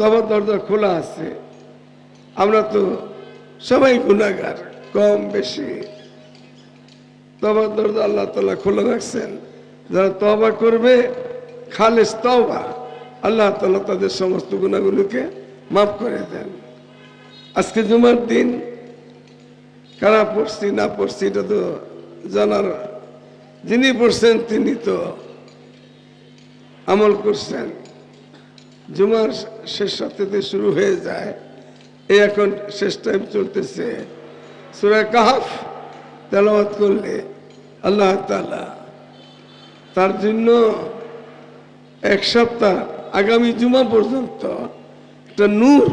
তওবার দরজা খোলা আছে। আমরা তো সবাই গুনাহগার, কম বেশি। তওবার দরজা আল্লাহ তাআলা খোলা রাখছেন। যারা তওবা করবে, খালেস তওবা, আল্লাহ তাআলা তাদের সমস্ত গুনাহগুলোকে মাফ করে দেন। আজকে জুমার দিন, কারা পড়ছি না পড়ছি এটা তো জানার, যিনি পড়ছেন তিনি তো আমল করছেন। জুমার শেষ রাতে শুরু হয়ে যায়, এই এখন শেষ টাইম চলতেছে। সূরা কাহফ তেলাওয়াত করলে আল্লাহ তাআলা তার জন্য এক সপ্তাহ আগামী জুমা পর্যন্ত একটা নূর,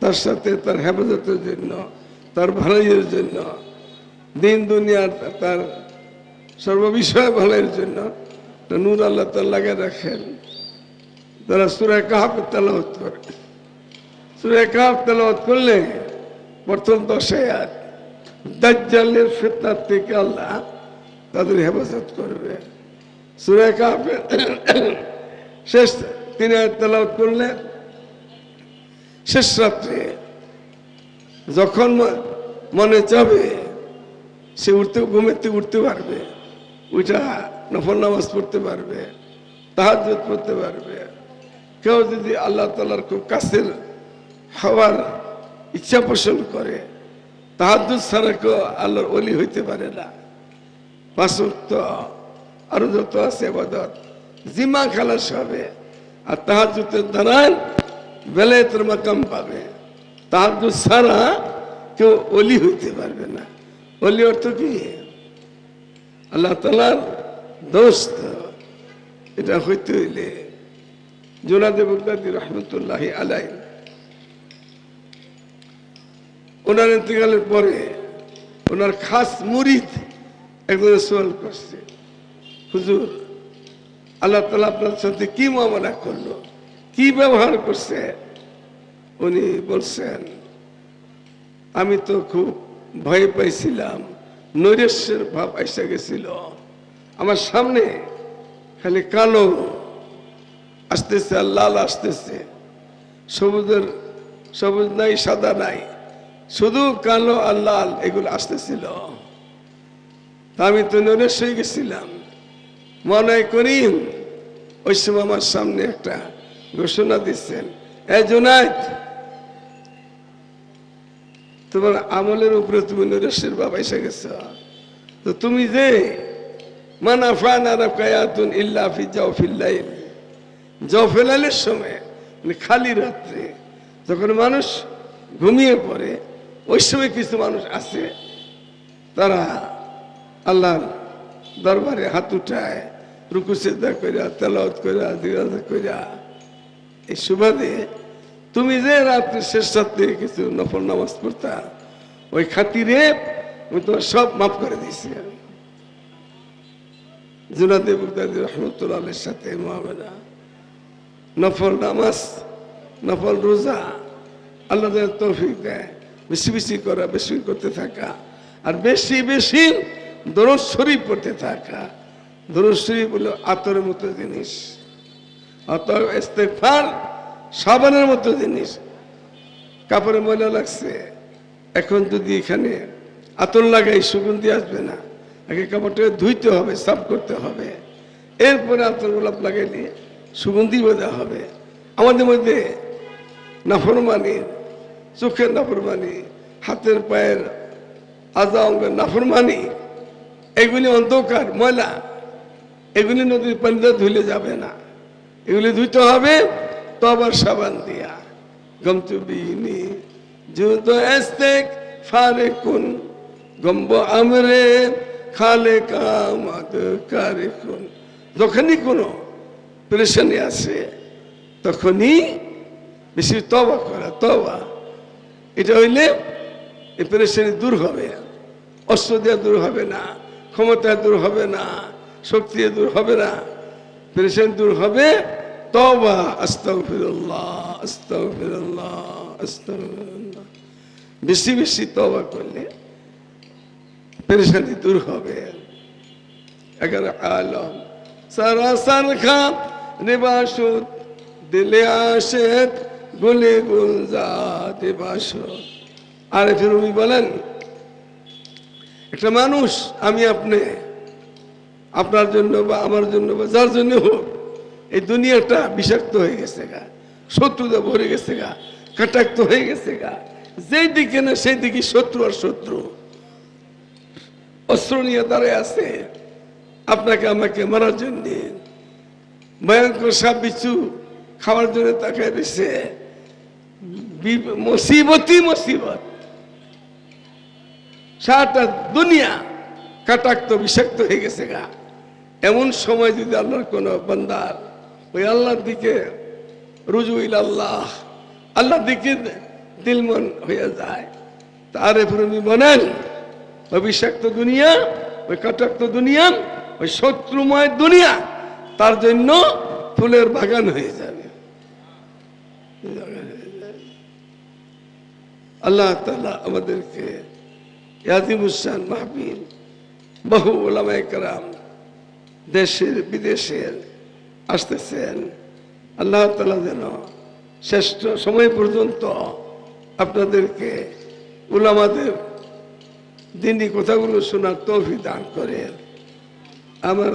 তার সাথে তার হেফাজতের জন্য, তার ভালাইয়ের জন্য, দিন দুনিয়ার তার সর্ববিষয় ভালাইয়ের জন্য একটা নূর আল্লাহ তাআলা লাগিয়ে রাখেন। তারা সূরা কাহফ তেলাওয়াত করে। সূরা কাহফ তেলাওয়াত করলে প্রথম 10 আয়াত দাজ্জালের ফিতনা থেকে আল্লাহ তাদের হেফাজত করবে। সূরা কাহফের শেষ 3 আয়াত তেলাওয়াত করলে শেষ রাত্রে যখন মনে চাবে সে ঘুমেতে উঠতে পারবে, ওইটা নফল নামাজ পড়তে পারবে, তাহাজ্জুদ পড়তে পারবে। কেউ যদি আল্লাহ তাআলার খুব কাছের হওয়ার ইচ্ছা পোষণ করে, তাহাজ্জুদ ছাড়া কেউ আল্লাহর ওলি হইতে পারে না। 5 ওয়াক্ত আরো যত আছে ইবাদত জিমা খালাস হবে, আর তাহাজ্জুদের দ্বারা বেলায়েতের মাকাম পাবে। তাহাজ্জুদ ছাড়া কেউ ওলি হইতে পারবে না। ওলি অর্থ কি? আল্লাহ তাআলার দোস্ত। এটা হইতে হইলে জুনায়েদ বাগদাদী রহমতুল্লাহি আলাইহি ওনার ইন্তেকালের পরে ওনার খাস মুরিদ একজন সওয়াল করছে, হুজুর আল্লাহ তাআলা আপনার সাথে কি মুআমালা করলো, কি ব্যবহার করছে? উনি বলছেন, আমি তো খুব ভয় পাইছিলাম, নৈরাশ্যের ভাব এসে গেছিল। আমার সামনে খালি কালো আসতেছে আর লাল আসতেছে, সবুজ নাই, সাদা নাই, শুধু কালো আর লাল এগুলো আসতেছিল। আমি তো নৈরাশ্য হয়ে গেছিলাম। মনে করিম ওই সময় আমার সামনে একটা ঘোষণা দিচ্ছেন, এ জুনায়েদ, তোমার আমলের উপরে তুমি নৈরাশ্যের ভাব এসে গেছ। তো তুমি যে জফেলাইলের সময়, খালি রাত্রে যখন মানুষ ঘুমিয়ে পড়ে, ওই সময় কিছু মানুষ আছে তারা আল্লাহর দরবারে হাত উঠায়, রুকু সিজদা কইরা, তেলাওয়াত কইরা, জিকির কইরা। এই সুবাদে তুমি যে রাত্রে শেষ রাত্রে কিছু নফল নামাজ পড়তা, ওই খাতিরে আমি তোমার সব মাফ করে দিয়েছি। জুনায়েদ বাগদাদী রহমতুল্লাহ আলাইহির সাথে মুআমালা, নফল নামাজ, নফল রোজা আল্লাহ যেন তৌফিক দেয়, বেশি বেশি করা, বেশি করতে থাকা, আর বেশি বেশি দরুদ শরীফ পড়তে থাকা। দরুদ শরীফ হলো আতরের মতো জিনিস, অতএব ইস্তেগফার সাবানের মতো জিনিস। কাপড়ে ময়লা লাগছে, এখন যদি এখানে আতর লাগাই সুগন্ধি আসবে না, আগে কাপড়টাকে ধুইতে হবে, সাফ করতে হবে, এরপরে আতর গোলাপ লাগাইলে সুগন্ধি বোঝা হবে। আমাদের মধ্যে নাফরমানি, চোখের নাফরমানি, হাতের পায়ের আজা অঙ্গের নাফরমানি, এগুলি অন্ধকার ময়লা, এগুলি নদীর পানিতে ধুলে যাবে না, এগুলি ধুইতে হবে তওবার সাবান দিয়া। গমতুবিনি যুদ ইস্তেগফারে কুন গম্ব আমরে খালে কামাদ কারে কুন। যখনই কোনো পেরেশানি আসে তখনই বেশি তওবা করা। তওবা এটা হইলে এই পেরেশানি দূর হবে। অস্ত্র দিয়ে দূর হবে না, ক্ষমতা দূর হবে না, শক্তি দূর হবে না, পেরেশানি দূর হবে তওবা। আস্তাগফিরুল্লাহ, আস্তাগফিরুল্লাহ, আস্তাগফিরুল্লাহ। বেশি বেশি তওবা করলে পেরেশানি দূর হবে। अगर आलम सरासर खा निबाशुद दिल आशिक গুলে গুলজাতে বাসর। আর ফিরুমি বলেন, একটা মানুষ, আমি আপনি, আপনার জন্য বা আমার জন্য বা যার জন্য হোক, এই দুনিয়াটা বিষাক্ত হয়ে গেছে গা, শত্রুতা ভরে গেছে গা, কাটাক্ত হয়ে গেছে গা। যেই দিকে না সেই দিকে শত্রু আর শত্রু অস্ত্র নিয়ে দাঁড়ায় আছে আপনাকে আমাকে মারার জন্য। ভয়ঙ্কর সাপ বিচ্ছু খাওয়ার জন্য তাকায় রয়েছে। মুসিবতই মুসিবত, সারাটা দুনিয়া কাটাক্ত বিষাক্ত হয়ে গেছে গা। এমন সময় যদি আল্লাহর কোন বান্দার ওই আল্লাহর দিকে রুজুইল আল্লাহ, আল্লাহর দিকে দিলমন হয়ে যায়, তার এরপরে বলেন ওই বিষাক্ত দুনিয়া, ওই কাটাক্ত দুনিয়া, ওই শত্রুময় দুনিয়া তার জন্য ফুলের বাগান হয়ে যাবে। আল্লাহ তাআলা আমাদেরকে ইয়াজিমুসান মাহফিল, বহু ওলামায়ে কেরাম দেশের বিদেশের আসতেছেন। আল্লাহ তাআলা যেন শ্রেষ্ঠ সময় পর্যন্ত আপনাদেরকে উলামাদের দিনী কথাগুলো শোনার তৌফিক দান করেন। আমার